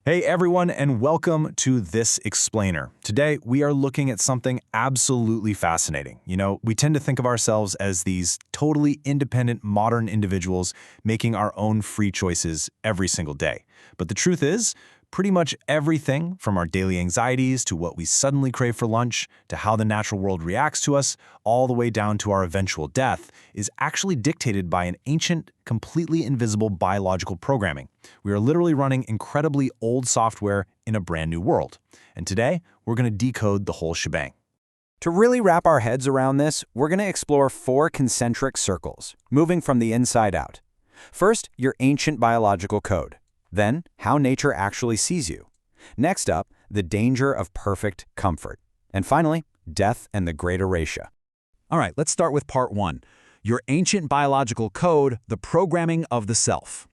Hey everyone, and welcome to This Explainer. Today, we are looking at something absolutely fascinating. We tend to think of ourselves as these totally independent modern individuals making our own free choices every single day. But the truth is, pretty much everything from our daily anxieties to what we suddenly crave for lunch to how the natural world reacts to us, all the way down to our eventual death, is actually dictated by an ancient, completely invisible biological programming. We are literally running incredibly old software in a brand new world. And today, we're going to decode the whole shebang. To really wrap our heads around this, we're going to explore 4 concentric circles, moving from the inside out. First, your ancient biological code. Then, how nature actually sees you. Next up, the danger of perfect comfort. And finally, death and the great erasure. All right, let's start with part 1. Your ancient biological code, the programming of the self.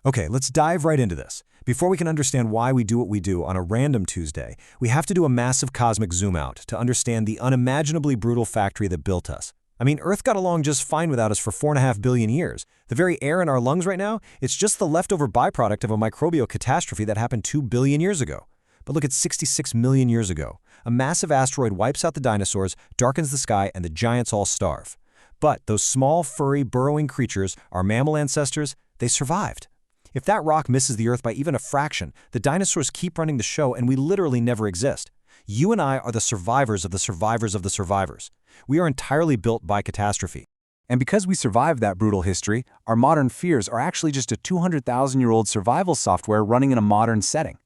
Okay, let's dive right into this. Before we can understand why we do what we do on a random Tuesday, we have to do a massive cosmic zoom out to understand the unimaginably brutal factory that built us. Earth got along just fine without us for 4.5 billion years. The very air in our lungs right now, it's just the leftover byproduct of a microbial catastrophe that happened 2 billion years ago. But look at 66 million years ago. A massive asteroid wipes out the dinosaurs, darkens the sky, and the giants all starve. But those small, furry, burrowing creatures, our mammal ancestors, they survived. If that rock misses the Earth by even a fraction, the dinosaurs keep running the show and we literally never exist. You and I are the survivors of the survivors of the survivors. We are entirely built by catastrophe. And because we survived that brutal history, our modern fears are actually just a 200,000-year-old survival software running in a modern setting.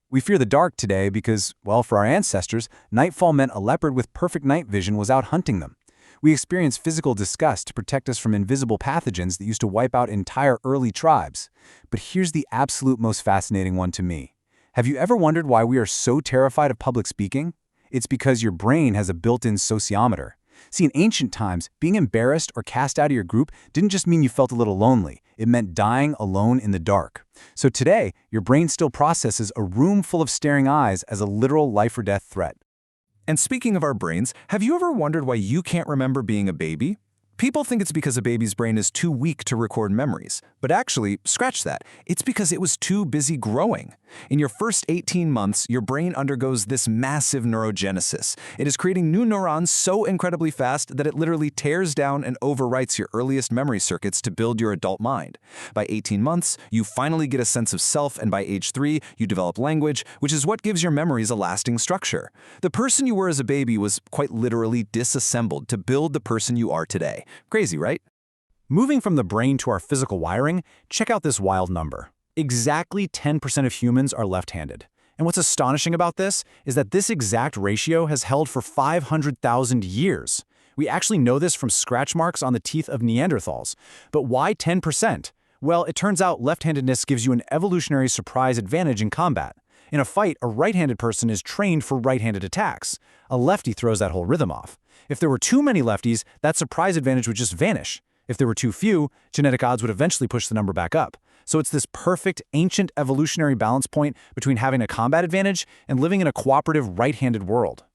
We fear the dark today because, well, for our ancestors, nightfall meant a leopard with perfect night vision was out hunting them. We experience physical disgust to protect us from invisible pathogens that used to wipe out entire early tribes. But here's the absolute most fascinating one to me. Have you ever wondered why we are so terrified of public speaking? It's because your brain has a built-in sociometer. See, in ancient times, being embarrassed or cast out of your group didn't just mean you felt a little lonely. It meant dying alone in the dark. So today, your brain still processes a room full of staring eyes as a literal life-or-death threat. And speaking of our brains, have you ever wondered why you can't remember being a baby? People think it's because a baby's brain is too weak to record memories. But actually, scratch that. It's because it was too busy growing. In your first 18 months, your brain undergoes this massive neurogenesis. It is creating new neurons so incredibly fast that it literally tears down and overwrites your earliest memory circuits to build your adult mind. By 18 months, you finally get a sense of self, and by age 3, you develop language, which is what gives your memories a lasting structure. The person you were as a baby was quite literally disassembled to build the person you are today. Crazy, right? Moving from the brain to our physical wiring, check out this wild number. Exactly 10% of humans are left-handed. And what's astonishing about this is that this exact ratio has held for 500,000 years. We actually know this from scratch marks on the teeth of Neanderthals. But why 10%? Well, it turns out left-handedness gives you an evolutionary surprise advantage in combat. In a fight, a right-handed person is trained for right-handed attacks. A lefty throws that whole rhythm off. If there were too many lefties, that surprise advantage would just vanish. If there were too few, genetic odds would eventually push the number back up. So it's this perfect, ancient evolutionary balance point between having a combat advantage and living in a cooperative right-handed world.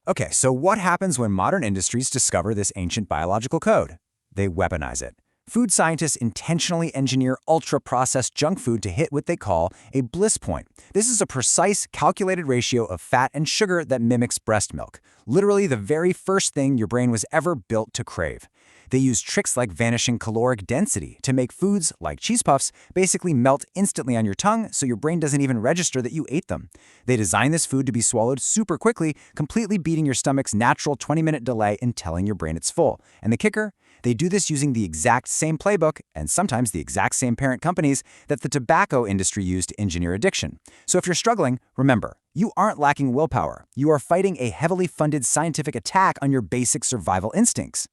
Okay, so what happens when modern industries discover this ancient biological code? They weaponize it. Food scientists intentionally engineer ultra-processed junk food to hit what they call a bliss point. This is a precise, calculated ratio of fat and sugar that mimics breast milk. Literally the very first thing your brain was ever built to crave. They use tricks like vanishing caloric density to make foods, like cheese puffs, basically melt instantly on your tongue so your brain doesn't even register that you ate them. They design this food to be swallowed super quickly, completely beating your stomach's natural 20-minute delay in telling your brain it's full. And the kicker? They do this using the exact same playbook, and sometimes the exact same parent companies, that the tobacco industry used to engineer addiction. So if you're struggling, remember, you aren't lacking willpower. You are fighting a heavily funded scientific attack on your basic survival instincts.